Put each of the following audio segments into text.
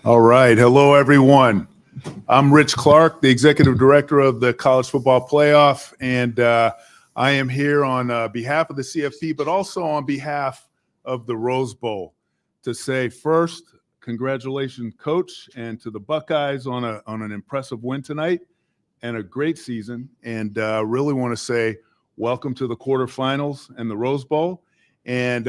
All right. Hello, everyone. I'm Rich Clark, the Executive Director of the College Football Playoff, and I am here on behalf of the CFP, but also on behalf of the Rose Bowl to say first, congratulations, Coach, and to the Buckeyes on an impressive win tonight and a great season. And really want to say welcome to the quarterfinals and the Rose Bowl. And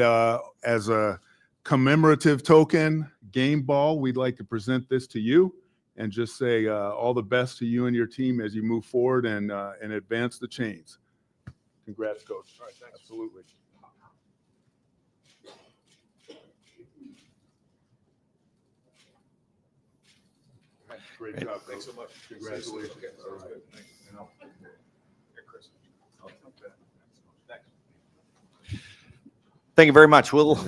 as a commemorative token, game ball, we'd like to present this to you and just say all the best to you and your team as you move forward and advance the chains. Congrats, Coach. All right, thanks. Absolutely. Great job. Thanks so much. Congratulations. All right. Thank you very much. We'll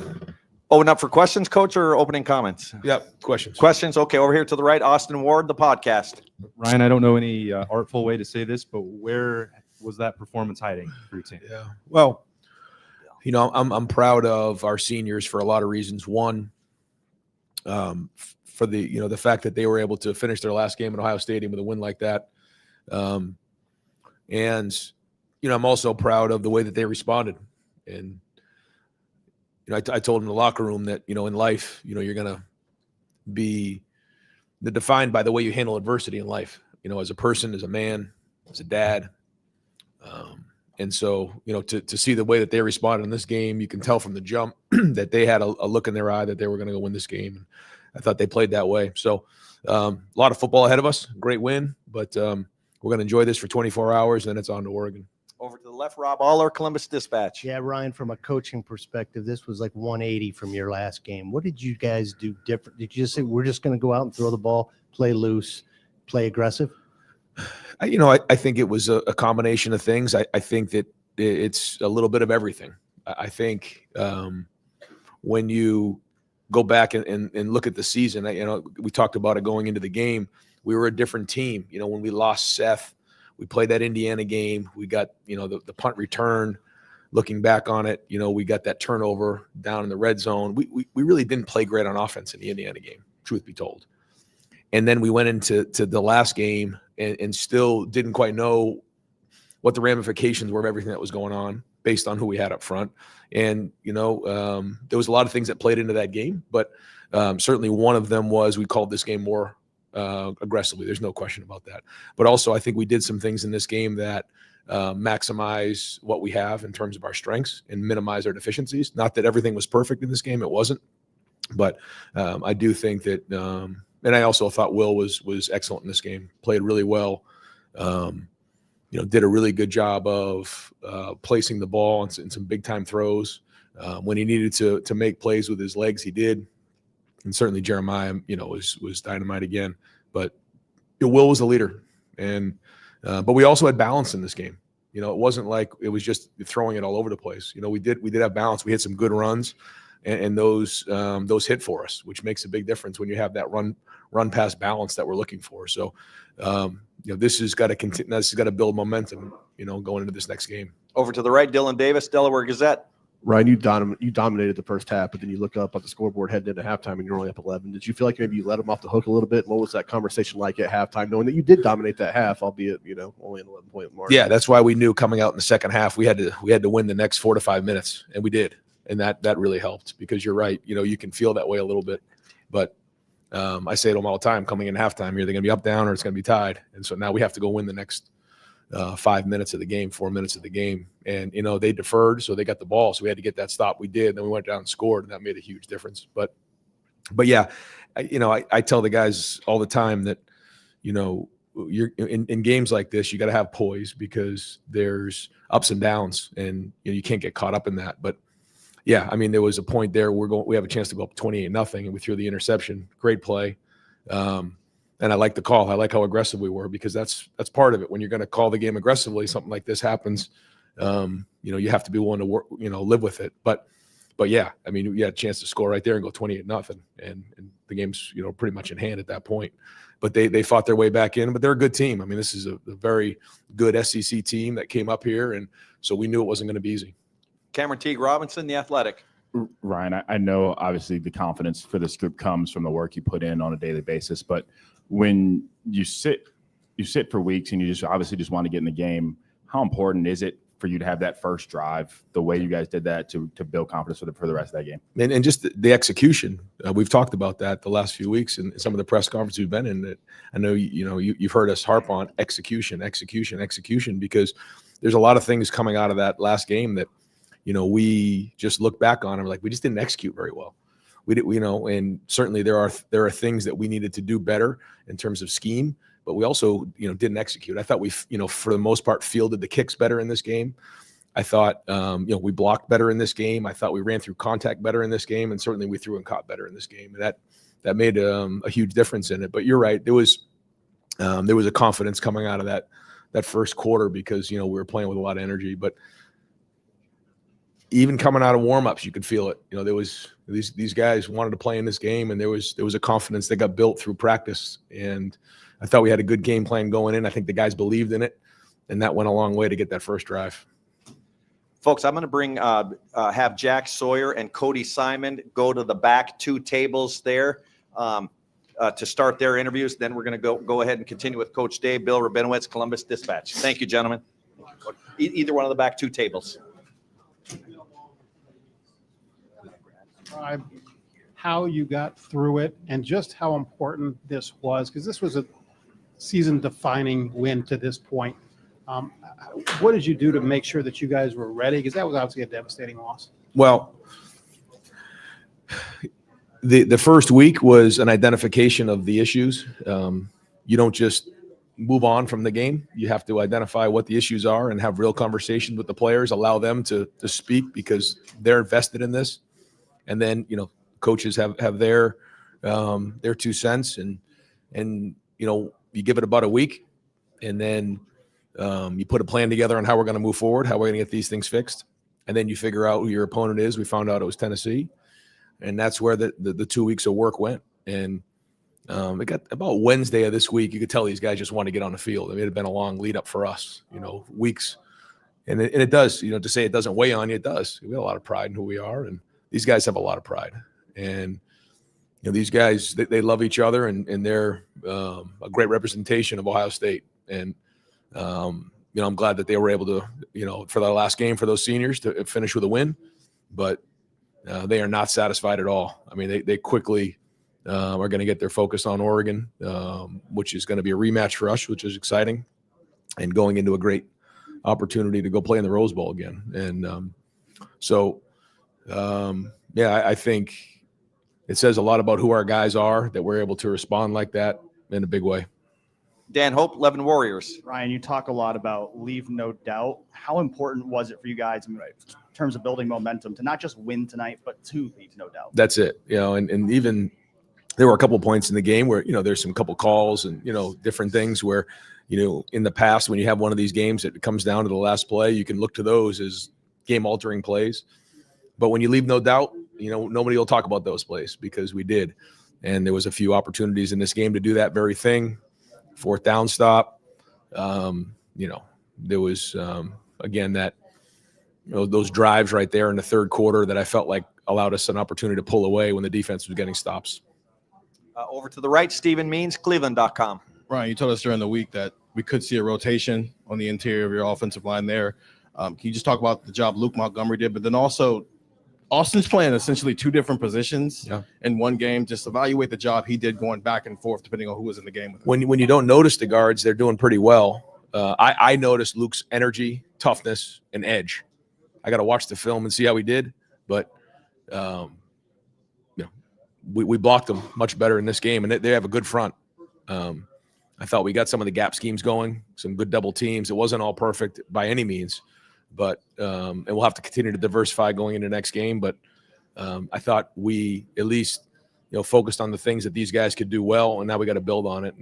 open up for questions, Coach, or opening comments? Yep, questions. Questions? Okay, over here to the right, Austin Ward, the podcast. Ryan, I don't know any artful way to say this, but where was that performance hiding for your team? Yeah. Well, you know, I'm proud of our seniors for a lot of reasons. One, for the fact that they were able to finish their last game at Ohio Stadium with a win like that. And I'm also proud of the way that they responded. And I told them in the locker room that, in life, you're going to be defined by the way you handle adversity in life, as a person, as a man, as a dad. And so, to see the way that they responded in this game, you can tell from the jump that they had a look in their eye that they were going to go win this game. And I thought they played that way. So a lot of football ahead of us, great win, but we're going to enjoy this for 24 hours, and then it's on to Oregon. Over to the left, Rob Aller, Columbus Dispatch. Yeah, Ryan, from a coaching perspective, this was like 180 from your last game. What did you guys do different? Did you just say, we're just going to go out and throw the ball, play loose, play aggressive? I think it was a combination of things. I think that it's a little bit of everything. I think when you go back and look at the season, we talked about it going into the game. We were a different team. When we lost Seth, we played that Indiana game. We got, the punt return. Looking back on it, we got that turnover down in the red zone. We really didn't play great on offense in the Indiana game, truth be told. And then we went into the last game and still didn't quite know what the ramifications were of everything that was going on based on who we had up front. And, there was a lot of things that played into that game, but certainly one of them was we called this game more aggressively. There's no question about that. But also I think we did some things in this game that maximize what we have in terms of our strengths and minimize our deficiencies. Not that everything was perfect in this game. It wasn't. But I do think that and I also thought Will was excellent in this game, played really well, did a really good job of placing the ball in some big-time throws. When he needed to make plays with his legs, he did. And certainly Jeremiah, was dynamite again. But Will was the leader. And but we also had balance in this game. It wasn't like it was just throwing it all over the place. We did have balance. We had some good runs, and those hit for us, which makes a big difference when you have that run pass balance that we're looking for. So this has got to continue. This has got to build momentum, going into this next game. Over to the right, Dylan Davis, Delaware Gazette. Ryan, you dominated the first half, but then you look up at the scoreboard heading into halftime and you're only up 11. Did you feel like maybe you let them off the hook a little bit? What was that conversation like at halftime, knowing that you did dominate that half, albeit only an 11-point margin? Yeah, that's why we knew coming out in the second half we had to win the next 4 to 5 minutes, and we did, and that really helped because you're right. You can feel that way a little bit, but I say to them all the time, coming in halftime, you're either going to be up, down, or it's going to be tied, and so now we have to go win the next 5 minutes of the game, 4 minutes of the game. And, they deferred, so they got the ball. So we had to get that stop. We did. Then we went down and scored, and that made a huge difference. But yeah, I tell the guys all the time that, you're in games like this, you got to have poise because there's ups and downs, and you can't get caught up in that. But yeah, there was a point there we have a chance to go up 28-0, and we threw the interception. Great play. And I like the call. I like how aggressive we were because that's part of it. When you're going to call the game aggressively, something like this happens. You have to be willing to work, live with it. But yeah, you had a chance to score right there and go 28-0, and the game's pretty much in hand at that point. But they fought their way back in. But they're a good team. This is a very good SEC team that came up here, and so we knew it wasn't going to be easy. Cameron Teague Robinson, The Athletic. Ryan, I know obviously the confidence for this group comes from the work you put in on a daily basis, but when you sit for weeks and you just obviously just want to get in the game, how important is it for you to have that first drive, the way you guys did that to build confidence for the rest of that game? And just the execution. We've talked about that the last few weeks and some of the press conferences we've been in. That I know you've heard us harp on execution, because there's a lot of things coming out of that last game that we just look back on and we're like, we just didn't execute very well. We did, and certainly there are things that we needed to do better in terms of scheme, but we also, didn't execute. I thought we, for the most part, fielded the kicks better in this game. I thought, we blocked better in this game. I thought we ran through contact better in this game, and certainly we threw and caught better in this game. And that made a huge difference in it. But you're right, there was a confidence coming out of that first quarter because we were playing with a lot of energy. But even coming out of warmups, you could feel it. There was these guys wanted to play in this game, and there was a confidence that got built through practice. And I thought we had a good game plan going in. I think the guys believed in it, and that went a long way to get that first drive. Folks, I'm going to bring have Jack Sawyer and Cody Simon go to the back two tables there to start their interviews. Then we're going to go ahead and continue with Coach Dave, Bill Rabinowitz, Columbus Dispatch. Thank you, gentlemen. Either one of the back two tables. How you got through it and just how important this was, because this was a season-defining win to this point. What did you do to make sure that you guys were ready? Because that was obviously a devastating loss. Well, the first week was an identification of the issues. You don't just move on from the game. You have to identify what the issues are and have real conversations with the players, allow them to speak because they're invested in this. And then, coaches have their 2 cents and you give it about a week and then you put a plan together on how we're going to move forward, how we're going to get these things fixed. And then you figure out who your opponent is. We found out it was Tennessee. And that's where the 2 weeks of work went. And it got about Wednesday of this week, you could tell these guys just want to get on the field. I mean, it had been a long lead up for us, weeks. And it does, to say it doesn't weigh on you, it does. We have a lot of pride in who we are. And these guys have a lot of pride. And, these guys, they love each other and they're a great representation of Ohio State. And, I'm glad that they were able to, for the last game for those seniors to finish with a win. But they are not satisfied at all. I mean, they quickly are going to get their focus on Oregon, which is going to be a rematch for us, which is exciting, and going into a great opportunity to go play in the Rose Bowl again. And I think it says a lot about who our guys are that we're able to respond like that in a big way. Dan Hope, 11 Warriors. Ryan, you talk a lot about leave no doubt. How important was it for you guys in terms of building momentum to not just win tonight, but to leave no doubt? That's it. And even there were a couple of points in the game where, there's some couple calls and, different things where, in the past, when you have one of these games that comes down to the last play, you can look to those as game altering plays. But when you leave no doubt, nobody will talk about those plays because we did. And there was a few opportunities in this game to do that very thing. 4th down stop. There was, again, that, those drives right there in the third quarter that I felt like allowed us an opportunity to pull away when the defense was getting stops. Over to the right, Stephen Means, Cleveland.com. Ryan, you told us during the week that we could see a rotation on the interior of your offensive line there. Can you just talk about the job Luke Montgomery did, but then also Austin's playing essentially 2 different positions in one game. Just evaluate the job he did going back and forth depending on who was in the game with him. When you don't notice the guards, they're doing pretty well. I noticed Luke's energy, toughness, and edge. I got to watch the film and see how he did, but we blocked them much better in this game, and they have a good front. I thought we got some of the gap schemes going, some good double teams. It wasn't all perfect by any means, but and we'll have to continue to diversify going into the next game. But I thought we at least focused on the things that these guys could do well, and now we got to build on it.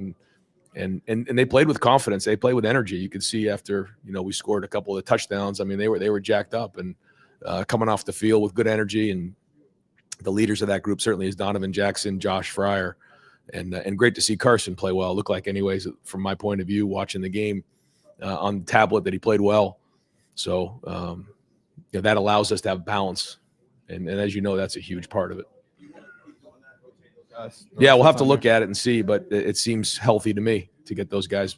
And they played with confidence. They played with energy. You could see after we scored a couple of touchdowns. I mean, they were jacked up and coming off the field with good energy. And the leaders of that group certainly is Donovan Jackson, Josh Fryer, and great to see Carson play well. It looked like, anyways, from my point of view, watching the game on the tablet, that he played well. So that allows us to have balance And as you know, that's a huge part of it. Yeah, we'll have to look at it and see, but it seems healthy to me to get those guys,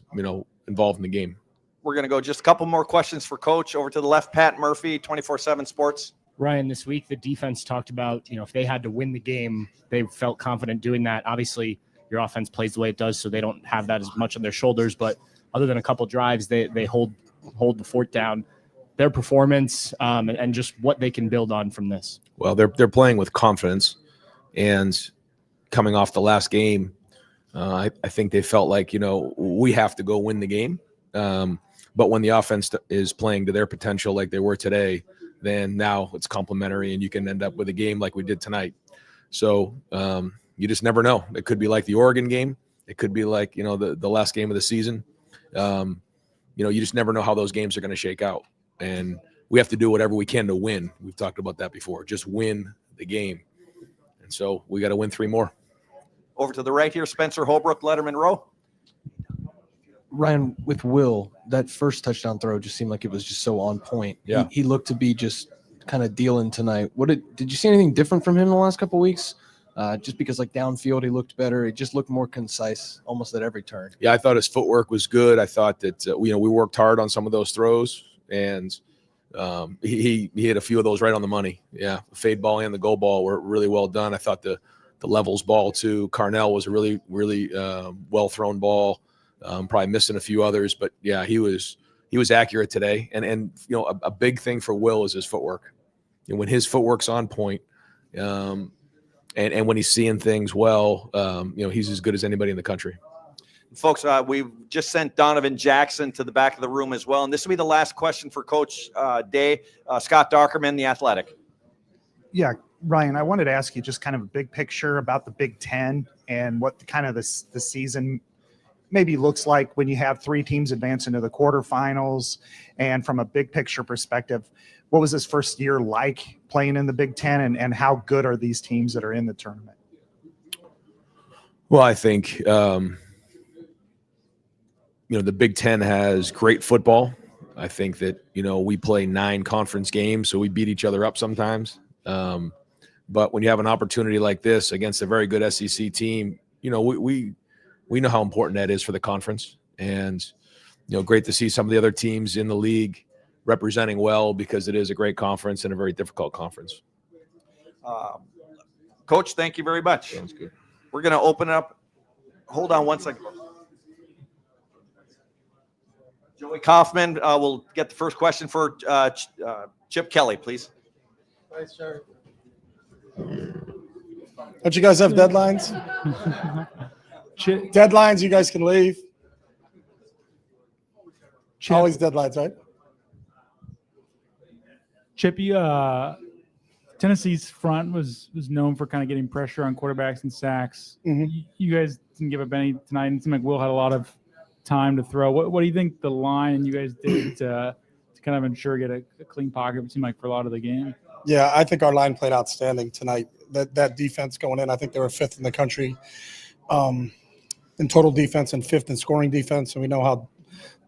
involved in the game. We're going to go just a couple more questions for Coach. Over to the left, Pat Murphy, 24/7 Sports. Ryan, this week the defense talked about, if they had to win the game, they felt confident doing that. Obviously, your offense plays the way it does, so they don't have that as much on their shoulders. But other than a couple drives, they hold the fort down. Their performance and just what they can build on from this. Well, they're playing with confidence, and coming off the last game, I think they felt like we have to go win the game. But when the offense is playing to their potential like they were today, then now it's complementary and you can end up with a game like we did tonight. So you just never know. It could be like the Oregon game. It could be like, the last game of the season. You just never know how those games are going to shake out. And we have to do whatever we can to win. We've talked about that before. Just win the game. And so we got to win 3 more. Over to the right here, Spencer Holbrook, Letterman Row. Ryan, with Will, that first touchdown throw just seemed like it was just so on point. Yeah. He looked to be just kind of dealing tonight. Did you see anything different from him in the last couple of weeks? Just because downfield he looked better. It just looked more concise almost at every turn. Yeah, I thought his footwork was good. I thought that we worked hard on some of those throws, and he hit a few of those right on the money. Yeah, the fade ball and the goal ball were really well done. I thought the levels ball too. Carnell was a really well thrown ball. Probably missing a few others, but yeah, he was accurate today. And a big thing for Will is his footwork. When his footwork's on point, and when he's seeing things well, he's as good as anybody in the country. Folks, we've just sent Donovan Jackson to the back of the room as well. And this will be the last question for Coach Day. Scott Dockerman, The Athletic. Yeah, Ryan, I wanted to ask you just kind of a big picture about the Big Ten and what the season maybe looks like when you have 3 teams advance into the quarterfinals. And from a big picture perspective, what was this first year like playing in the Big Ten, and how good are these teams that are in the tournament? Well, I think, the Big Ten has great football. I think that, we play 9 conference games, so we beat each other up sometimes. But when you have an opportunity like this against a very good SEC team, we know how important that is for the conference. And, great to see some of the other teams in the league representing well, because it is a great conference and a very difficult conference. Coach, thank you very much. Sounds good. We're going to open up. Hold on one second. Joey Kaufman will get the first question for Chip Kelly, please. Nice, sir. Don't you guys have deadlines? Deadlines, you guys can leave. Chip, always deadlines, right? Chip, Tennessee's front was known for kind of getting pressure on quarterbacks and sacks. Mm-hmm. You guys didn't give up any tonight. It seemed like Will had a lot of time to throw. What do you think the line you guys did to kind of ensure get a clean pocket? It seemed like for a lot of the game. Yeah, I think our line played outstanding tonight. That defense going in, I think they were 5th in the country in total defense and 5th in scoring defense. And we know how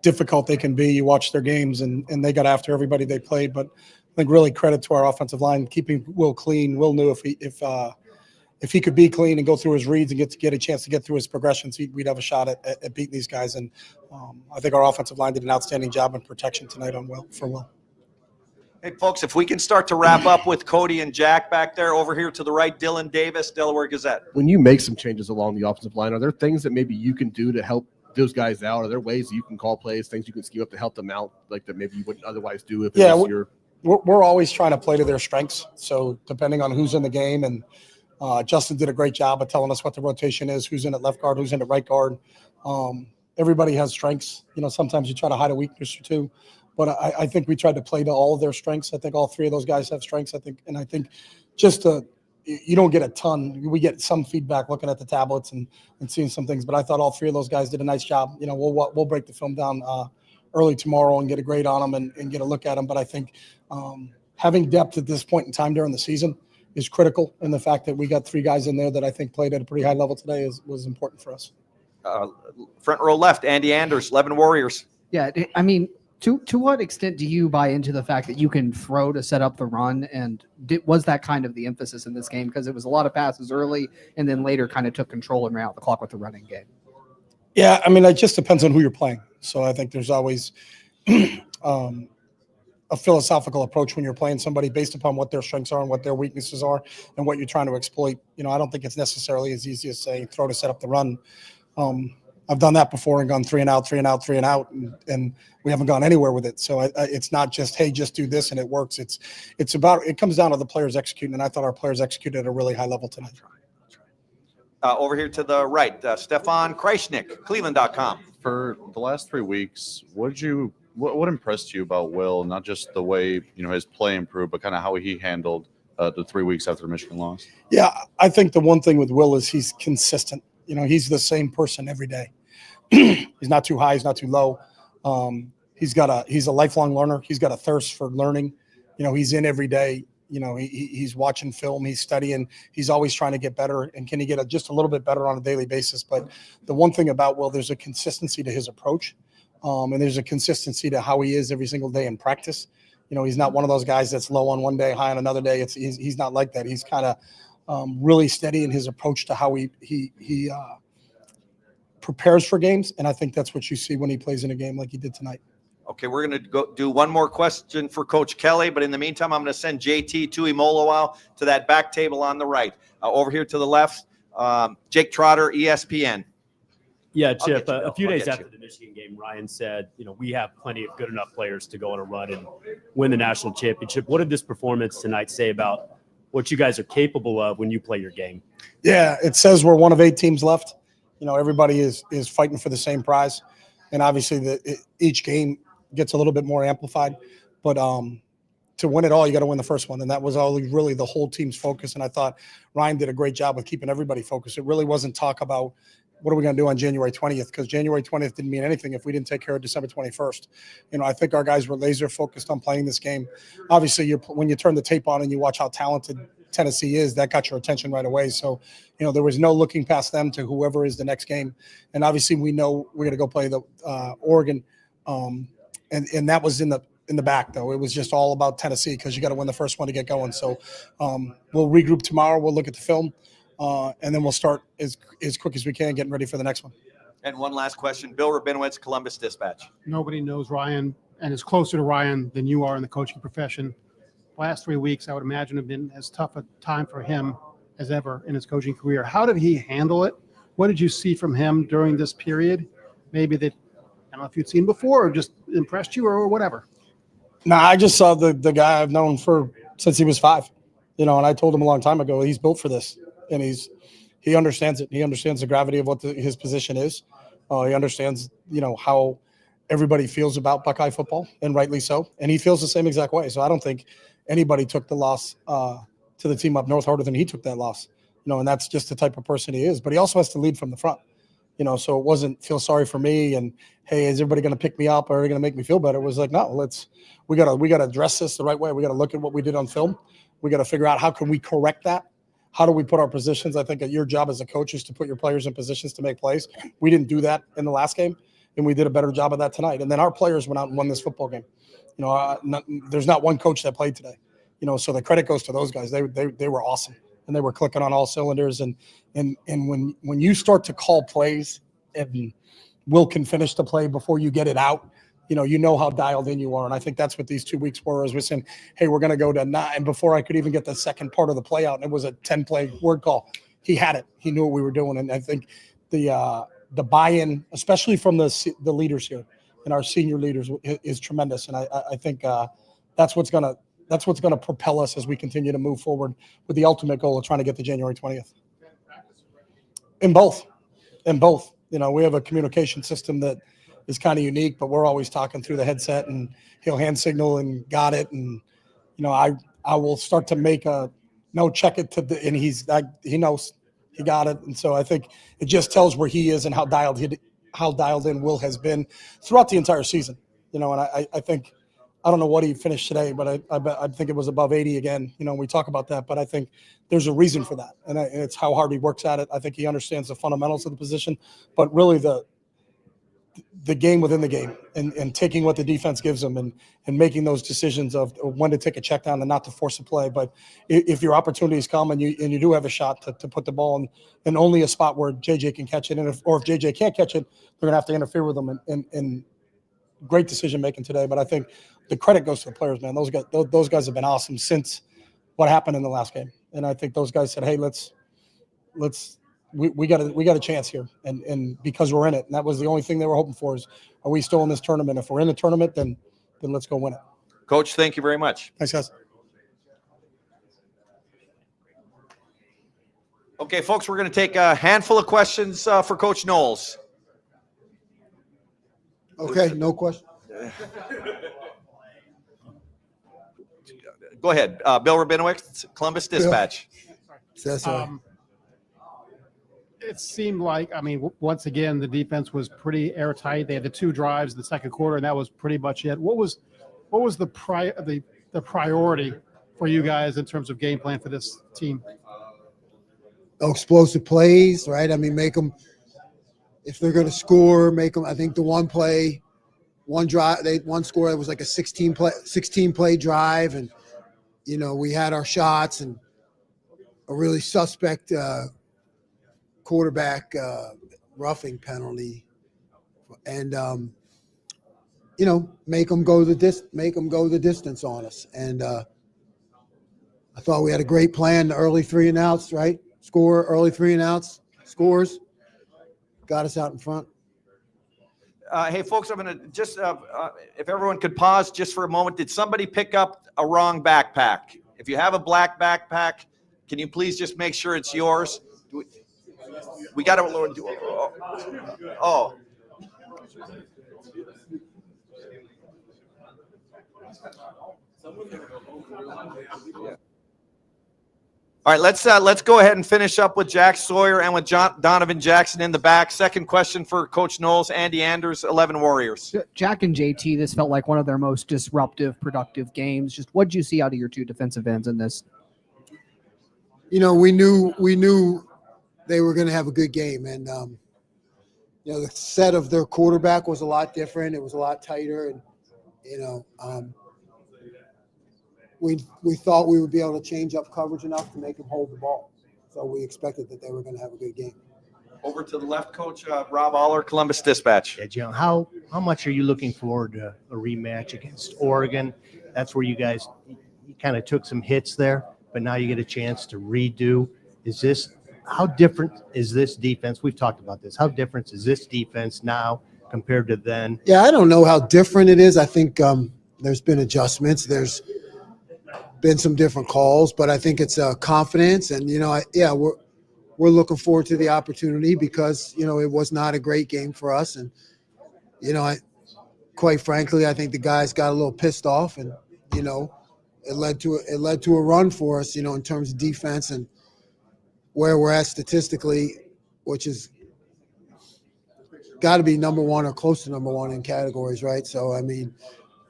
difficult they can be. You watch their games, and they got after everybody they played. But I think really credit to our offensive line keeping Will clean. Will knew if he could be clean and go through his reads and get a chance to get through his progressions, we'd have a shot at beating these guys. And I think our offensive line did an outstanding job in protection tonight on Will. Hey, folks, if we can start to wrap up with Cody and Jack back there. Over here to the right, Dylan Davis, Delaware Gazette. When you make some changes along the offensive line, are there things that maybe you can do to help those guys out? Are there ways that you can call plays, things you can scheme up to help them out, like that maybe you wouldn't otherwise do if it was your – We're always trying to play to their strengths. So depending on who's in the game, and Justin did a great job of telling us what the rotation is, who's in at left guard, who's in at right guard. Everybody has strengths. Sometimes you try to hide a weakness or two. But I think we tried to play to all of their strengths. I think all 3 of those guys have strengths. I think just you don't get a ton. We get some feedback looking at the tablets and seeing some things. But I thought all 3 of those guys did a nice job. We'll break the film down early tomorrow and get a grade on them and get a look at them. But I think having depth at this point in time during the season is critical. And the fact that we got 3 guys in there that I think played at a pretty high level today was important for us. Front row left, Andy Anders, 11 Warriors. Yeah, I mean, To what extent do you buy into the fact that you can throw to set up the run? And was that kind of the emphasis in this game? Because it was a lot of passes early and then later kind of took control and ran out the clock with the running game. Yeah, I mean, it just depends on who you're playing. So I think there's always a philosophical approach when you're playing somebody based upon what their strengths are and what their weaknesses are and what you're trying to exploit. You know, I don't think it's necessarily as easy as saying throw to set up the run. I've done that before and gone 3 and out, and we haven't gone anywhere with it. So it's not just, hey, just do this and it works. It comes down to the players executing, and I thought our players executed at a really high level tonight. Over here to the right, Stefan Kreisnick, Cleveland.com. For the last 3 weeks, what impressed you about Will? Not just the way his play improved, but kind of how he handled the 3 weeks after the Michigan loss. Yeah, I think the one thing with Will is he's consistent. He's the same person every day. He's not too high, he's not too low. He's a lifelong learner. He's got a thirst for learning. He's in every day. He's watching film, he's studying, he's always trying to get better. And can he get just a little bit better on a daily basis? But the one thing about Will, there's a consistency to his approach. And there's a consistency to how he is every single day in practice. He's not one of those guys that's low on one day, high on another day. He's not like that. He's kind of really steady in his approach to how he prepares for games. And I think that's what you see when he plays in a game like he did tonight. Okay, we're going to go do one more question for Coach Kelly, but in the meantime, I'm going to send JT Tuimoloau to that back table on the right. Over here to the left, Jake Trotter, ESPN. Yeah, Chip, a few days after the Michigan game, Ryan said, we have plenty of good enough players to go on a run and win the national championship. What did this performance tonight say about what you guys are capable of when you play your game? Yeah, it says we're one of 8 teams left. Everybody is fighting for the same prize. And obviously each game gets a little bit more amplified. But to win it all, you got to win the first one. And that was always really the whole team's focus. And I thought Ryan did a great job with keeping everybody focused. It really wasn't talk about what are we going to do on January 20th, because January 20th didn't mean anything if we didn't take care of December 21st. I think our guys were laser focused on playing this game. Obviously, when you turn the tape on and you watch how talented Tennessee is, that got your attention right away. So, there was no looking past them to whoever is the next game. And obviously, we know we're going to go play the Oregon. And that was in the back, though. It was just all about Tennessee because you got to win the first one to get going. So we'll regroup tomorrow. We'll look at the film, and then we'll start as quick as we can getting ready for the next one. And one last question. Bill Rabinowitz, Columbus Dispatch. Nobody knows Ryan and is closer to Ryan than you are in the coaching profession. Last 3 weeks, I would imagine, have been as tough a time for him as ever in his coaching career. How did he handle it? What did you see from him during this period? Maybe that, I don't know if you'd seen before or just impressed you or whatever. Nah, I just saw the guy I've known since he was 5, and I told him a long time ago, he's built for this, and he understands it. He understands the gravity of what his position is. He understands, how everybody feels about Buckeye football, and rightly so. And he feels the same exact way. So I don't think anybody took the loss to the team up north harder than he took that loss, and that's just the type of person he is. But he also has to lead from the front. So it wasn't feel sorry for me and, hey, is everybody going to pick me up or are they going to make me feel better? It was like, no, we got to address this the right way. We got to look at what we did on film. We got to figure out how can we correct that? How do we put our positions? I think your job as a coach is to put your players in positions to make plays. We didn't do that in the last game, and we did a better job of that tonight. And then our players went out and won this football game. There's not one coach that played today. So the credit goes to those guys. They were awesome. And they were clicking on all cylinders. And when you start to call plays and Will can finish the play before you get it out, you know how dialed in you are. And I think that's what these 2 weeks were, is we're saying, hey, we're going to go to 9. And before I could even get the second part of the play out, and it was a 10-play word call, he had it. He knew what we were doing. And I think the buy-in, especially from the leaders here and our senior leaders, is tremendous. And I think that's what's going to propel us as we continue to move forward with the ultimate goal of trying to get to January 20th. In both. We have a communication system that is kind of unique, but we're always talking through the headset, and he'll hand signal and got it. And, I will start to make check it and he knows he got it. And so I think it just tells where he is and how dialed in Will has been throughout the entire season. And I think, I don't know what he finished today, but I think it was above 80 again. We talk about that, but I think there's a reason for that. And it's how hard he works at it. I think he understands the fundamentals of the position, but really the the game within the game and taking what the defense gives them and making those decisions of when to take a check down and not to force a play. But if your opportunities come and you do have a shot to put the ball in only a spot where JJ can catch it, or if JJ can't catch it, they're going to have to interfere with them. And great decision making today. But I think the credit goes to the players, man. Those guys have been awesome since what happened in the last game. And I think those guys said, hey, we got a chance here, and because we're in it, and that was the only thing they were hoping for is, are we still in this tournament? If we're in the tournament, then let's go win it. Coach, thank you very much. Thanks, guys. Okay, folks, we're going to take a handful of questions for Coach Knowles. Okay, no question. Go ahead, Bill Rabinowitz, Columbus Dispatch. It seemed like, I mean, once again, the defense was pretty airtight. They had the 2 drives in the second quarter, and that was pretty much it. What was the priority for you guys in terms of game plan for this team? Explosive plays, right? I mean, make them, if they're going to score, make them. I think the one play, one drive, one score, it was like a 16 play drive, and we had our shots and a really suspect quarterback roughing penalty, and make them go the distance on us. And I thought we had a great plan. The early 3 and outs, right? Score early 3 and outs, scores, got us out in front. Hey, folks, I'm going to just, if everyone could pause just for a moment. Did somebody pick up a wrong backpack? If you have a black backpack, can you please just make sure it's yours? We got to. Oh. All right, let's go ahead and finish up with Jack Sawyer and with Donovan Jackson in the back. Second question for Coach Knowles, Andy Anders, 11 Warriors. Jack and JT, this felt like one of their most disruptive, productive games. Just what did you see out of your 2 defensive ends in this? We knew they were going to have a good game, and the set of their quarterback was a lot different. It was a lot tighter, and we thought we would be able to change up coverage enough to make them hold the ball. So we expected that they were going to have a good game. Over to the left, Coach Rob Aller, Columbus Dispatch. Yeah, Jim, how much are you looking forward to a rematch against Oregon? That's where you guys kind of took some hits there, but now you get a chance to redo. How different is this defense? We've talked about this. How different is this defense now compared to then? Yeah, I don't know how different it is. I think there's been adjustments. There's been some different calls, but I think it's confidence. And, we're looking forward to the opportunity because, it was not a great game for us. And, quite frankly, I think the guys got a little pissed off, and, it led to a run for us, in terms of defense and where we're at statistically, which is got to be number 1 or close to number 1 in categories, right? So I mean,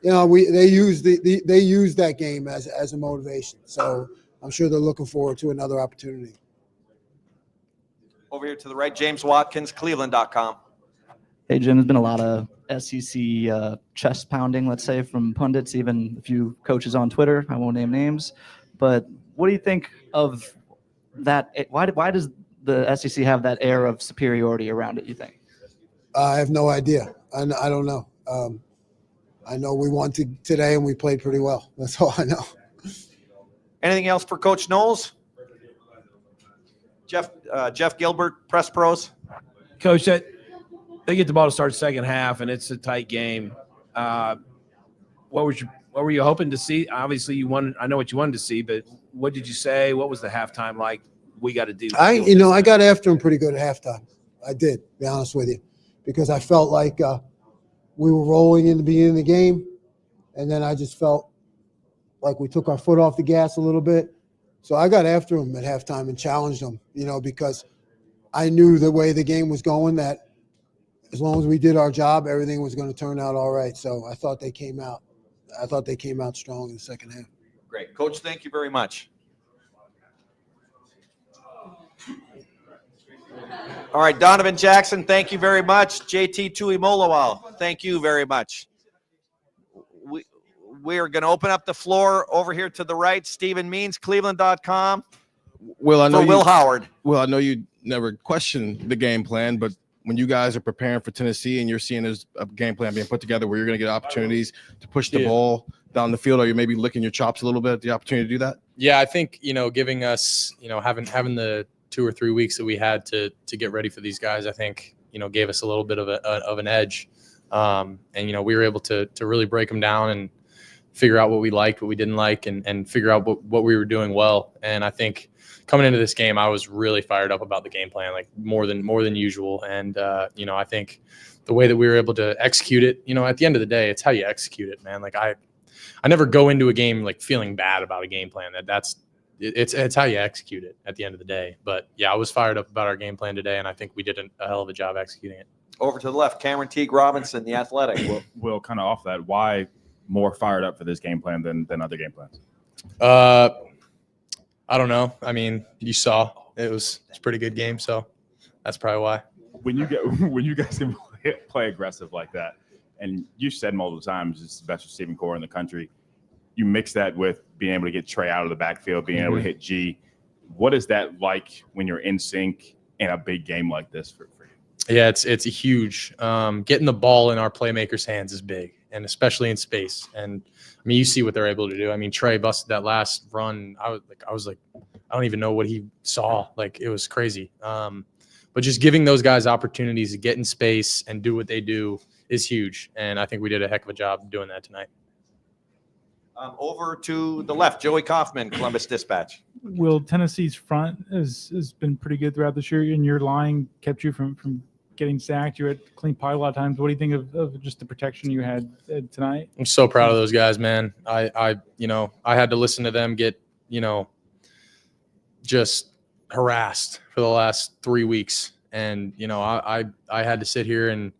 they used that game as a motivation. So I'm sure they're looking forward to another opportunity. Over here to the right, James Watkins, Cleveland.com. Hey, Jim, there's been a lot of SEC chest pounding, let's say, from pundits, even a few coaches on Twitter. I won't name names. But what do you think of that? Why does the SEC have that air of superiority around it, you think? I have no idea. I don't know. I know we won today and we played pretty well. That's all I know. Anything else for Coach Knowles? Jeff Gilbert, Press Pros. Coach, they get the ball to start second half, and it's a tight game. What were you hoping to see? Obviously, you won. I know what you wanted to see, but what did you say? What was the halftime like? We got to do. I got after him pretty good at halftime. I did, to be honest with you, because I felt like we were rolling in the beginning of the game, and then I just felt like we took our foot off the gas a little bit. So I got after him at halftime and challenged him, because I knew the way the game was going, that as long as we did our job, everything was going to turn out all right. So I thought they came out strong in the second half. Great. Coach, thank you very much. All right, Donovan Jackson, thank you very much. JT Tuimoloau, thank you very much. We are going to open up the floor over here to the right. Stephen Means, Cleveland.com. Will, I know For Will Howard. Well, I know you never question the game plan, but when you guys are preparing for Tennessee and you're seeing there's a game plan being put together where you're going to get opportunities to push the ball down the field, are you maybe licking your chops a little bit at the opportunity to do that? Yeah, I think, giving us, having the 2 or 3 weeks that we had to get ready for these guys, I think, gave us a little bit of an edge. And, we were able to really break them down and figure out what we liked, what we didn't like, and figure out what we were doing well. And I think coming into this game, I was really fired up about the game plan, like more than usual. And, I think the way that we were able to execute it, at the end of the day, it's how you execute it, man. Like I never go into a game like feeling bad about a game plan. It's how you execute it at the end of the day. But yeah, I was fired up about our game plan today, and I think we did a hell of a job executing it. Over to the left, Cameron Teague Robinson, The Athletic. Will, kind of off that, why more fired up for this game plan than other game plans? I don't know. I mean, you saw it's a pretty good game, so that's probably why. When you guys can play aggressive like that, and you said multiple times it's the best receiving core in the country, you mix that with being able to get Trey out of the backfield, being able to hit G. What is that like when you're in sync in a big game like this for you? Yeah, it's a huge. Getting the ball in our playmakers' hands is big, and especially in space. And I mean, you see what they're able to do. I mean, Trey busted that last run. I was like, I don't even know what he saw. Like, it was crazy. But just giving those guys opportunities to get in space and do what they do is huge. And I think we did a heck of a job doing that tonight. Over to the left, Joey Kaufman, Columbus Dispatch. Will, Tennessee's front has been pretty good throughout this year, and your line kept you from getting sacked. You had clean pocket a lot of times. What do you think of just the protection you had tonight? I'm so proud of those guys, man. I had to listen to them get, just harassed for the last 3 weeks. And, I had to sit here and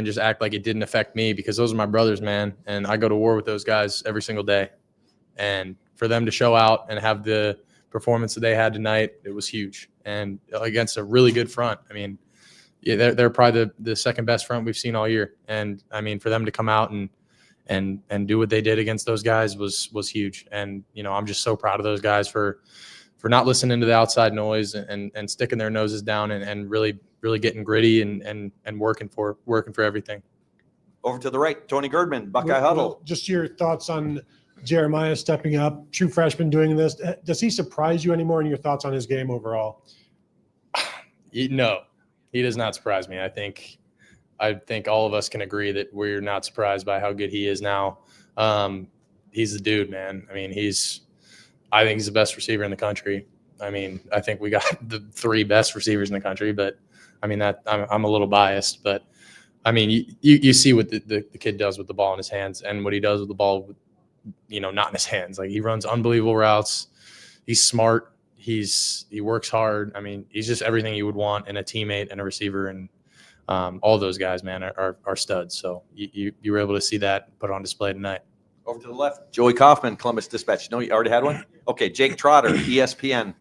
just act like it didn't affect me, because those are my brothers, man. And I go to war with those guys every single day. And for them to show out and have the performance that they had tonight, it was huge. And against a really good front. I mean, yeah, they're probably the second best front we've seen all year. And I mean, for them to come out and do what they did against those guys was huge. And, I'm just so proud of those guys for not listening to the outside noise and sticking their noses down and really getting gritty and working for everything. Over to the right, Tony Girdman, Buckeye Huddle. Just your thoughts on Jeremiah stepping up, true freshman doing this. Does he surprise you anymore, and your thoughts on his game overall? No, he does not surprise me. I think all of us can agree that we're not surprised by how good he is now. He's the dude, man. I mean, I think he's the best receiver in the country. I mean, I think we got the 3 best receivers in the country, but I mean, that I'm a little biased, but I mean, you see what the kid does with the ball in his hands, and what he does with the ball, not in his hands. Like, he runs unbelievable routes. He's smart. He works hard. I mean, he's just everything you would want in a teammate and a receiver. And all those guys, man, are studs. So you were able to see that put on display tonight. Over to the left, Joey Kaufman, Columbus Dispatch. No, you already had one? Okay, Jake Trotter, ESPN.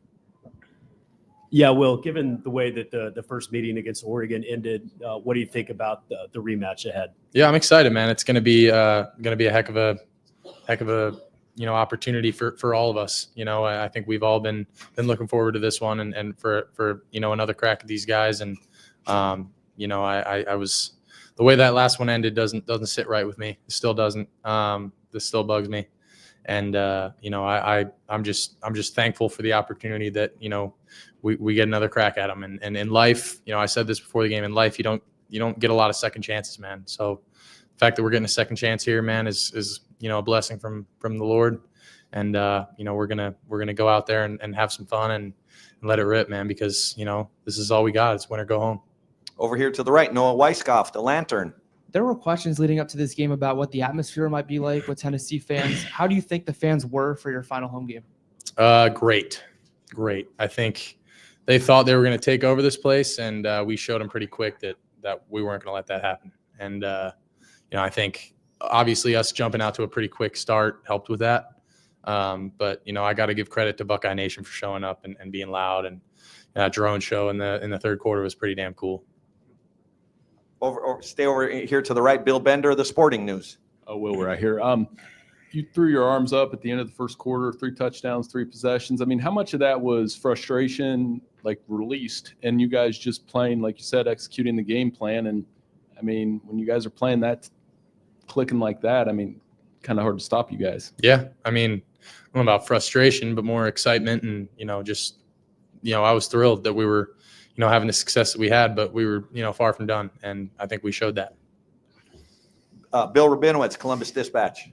Yeah, Will, given the way that the first meeting against Oregon ended, what do you think about the rematch ahead? Yeah, I'm excited, man. It's going to be a heck of a opportunity for all of us. I think we've all been looking forward to this one and for another crack at these guys. And I was, the way that last one ended doesn't sit right with me. It still doesn't. This still bugs me. And I'm just thankful for the opportunity that we get another crack at them. And in life, I said this before the game, in life you don't get a lot of second chances, man. So the fact that we're getting a second chance here, man, is a blessing from the Lord. And we're gonna go out there and have some fun and let it rip, man, because this is all we got. It's win or go home. Over here to the right, Noah Weiskopf, the Lantern. There were questions leading up to this game about what the atmosphere might be like with Tennessee fans. How do you think the fans were for your final home game? Great. I think they thought they were going to take over this place, and we showed them pretty quick that we weren't going to let that happen. And I think obviously us jumping out to a pretty quick start helped with that. But I got to give credit to Buckeye Nation for showing up and being loud. And drone show in the third quarter was pretty damn cool. Stay over here to the right. Bill Bender, the Sporting News. Oh, Will, we're right here. You threw your arms up at the end of the first quarter, 3 touchdowns, 3 possessions. I mean, how much of that was frustration, like released, and you guys just playing, like you said, executing the game plan? And I mean, when you guys are playing that, clicking like that, I mean, kind of hard to stop you guys. Yeah, I mean, I don't know about frustration, but more excitement, and just I was thrilled that we were having the success that we had, but we were far from done, and I think we showed that. Bill Rabinowitz, Columbus Dispatch.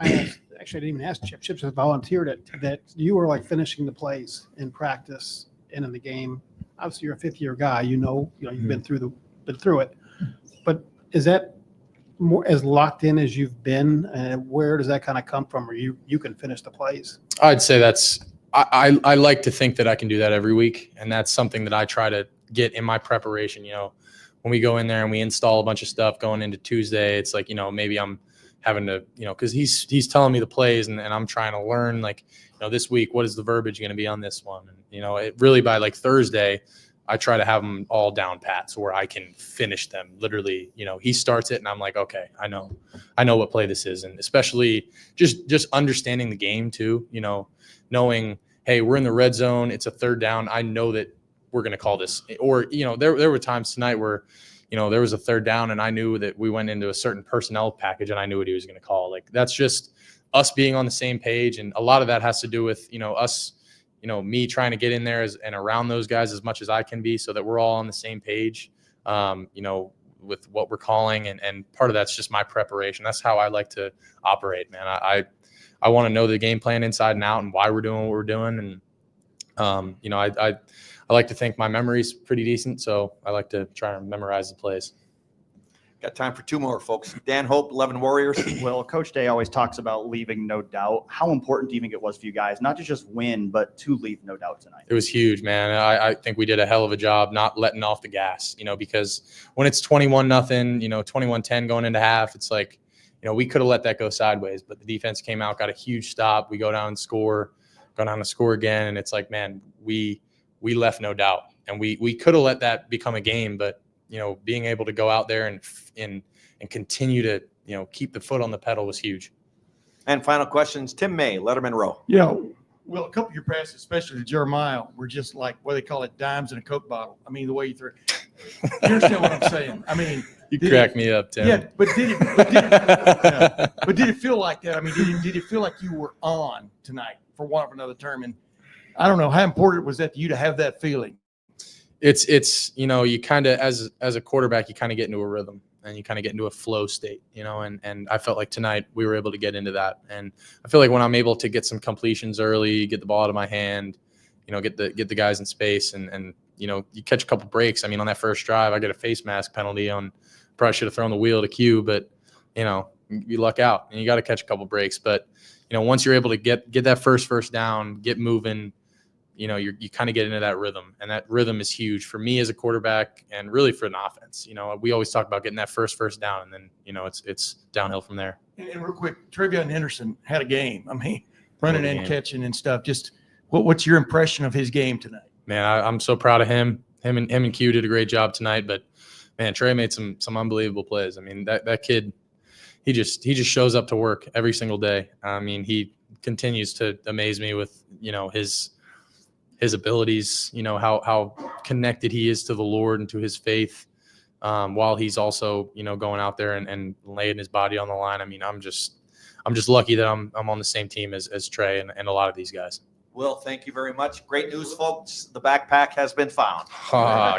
Actually, I didn't even ask Chip. Chip's volunteered that you were like finishing the plays in practice and in the game. Obviously, you're a 5th-year guy. You've been through it. But is that more as locked in as you've been? And where does that kind of come from, where you can finish the plays? I'd say I like to think that I can do that every week, and that's something that I try to get in my preparation. When we go in there and we install a bunch of stuff going into Tuesday, it's like maybe I'm having to because he's telling me the plays, and I'm trying to learn this week what is the verbiage going to be on this one, and it really by like Thursday I try to have them all down pat so where I can finish them literally. He starts it and I'm like, okay, I know what play this is, and especially just understanding the game too. Knowing, hey, we're in the red zone, it's a 3rd down, I know that we're going to call this. Or there were times tonight where there was a 3rd down and I knew that we went into a certain personnel package and I knew what he was going to call. Like, that's just us being on the same page, and a lot of that has to do with us, me trying to get in there and around those guys as much as I can be, so that we're all on the same page, with what we're calling, and part of that's just my preparation. That's how I like to operate, man. I want to know the game plan inside and out and why we're doing what we're doing, and I like to think my memory's pretty decent, so I like to try and memorize the plays. Got time for 2 more, folks. Dan Hope, 11 Warriors. Well, Coach Day always talks about leaving no doubt. How important do you think it was for you guys, not to just win, but to leave no doubt tonight? It was huge, man. I think we did a hell of a job not letting off the gas, because when it's 21-0, 21-10 going into half, it's like, we could have let that go sideways, but the defense came out, got a huge stop. We go down and score, go down to score again, and it's like, man, we left no doubt, and we could have let that become a game, but being able to go out there and continue to keep the foot on the pedal was huge. And final questions, Tim May, Letterman Row. Well, a couple of your passes, especially to Jeremiah, were just like what they call it, dimes in a Coke bottle. I mean, the way you threw. You understand what I'm saying? I mean, you crack me up, Tim. Yeah, but did it feel like that? I mean, did it feel like you were on tonight, for want of another term? And I don't know, how important was that to you to have that feeling? It's you kind of, as a quarterback, you kind of get into a rhythm and you kind of get into a flow state, and I felt like tonight we were able to get into that. And I feel like when I'm able to get some completions early, get the ball out of my hand, get the guys in space, and you catch a couple breaks. I mean, on that first drive, I get a face mask penalty on, probably should have thrown the wheel to Q, but you luck out and you got to catch a couple breaks. But once you're able to get that first down, get moving, you kind of get into that rhythm, and that rhythm is huge for me as a quarterback and really for an offense. We always talk about getting that first down, and then, it's downhill from there. And real quick, Trevion Henderson had a game. I mean, running and catching and stuff. Just what's your impression of his game tonight? Man, I'm so proud of him. Him and Q did a great job tonight, but man, Trey made some unbelievable plays. I mean, that kid, he just shows up to work every single day. I mean, he continues to amaze me with, his abilities, how connected he is to the Lord and to his faith, while he's also, going out there and laying his body on the line. I mean, I'm just lucky that I'm on the same team as Trey and a lot of these guys. Will, thank you very much. Great news, folks. The backpack has been found.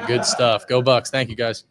Good stuff. Go Bucks. Thank you, guys.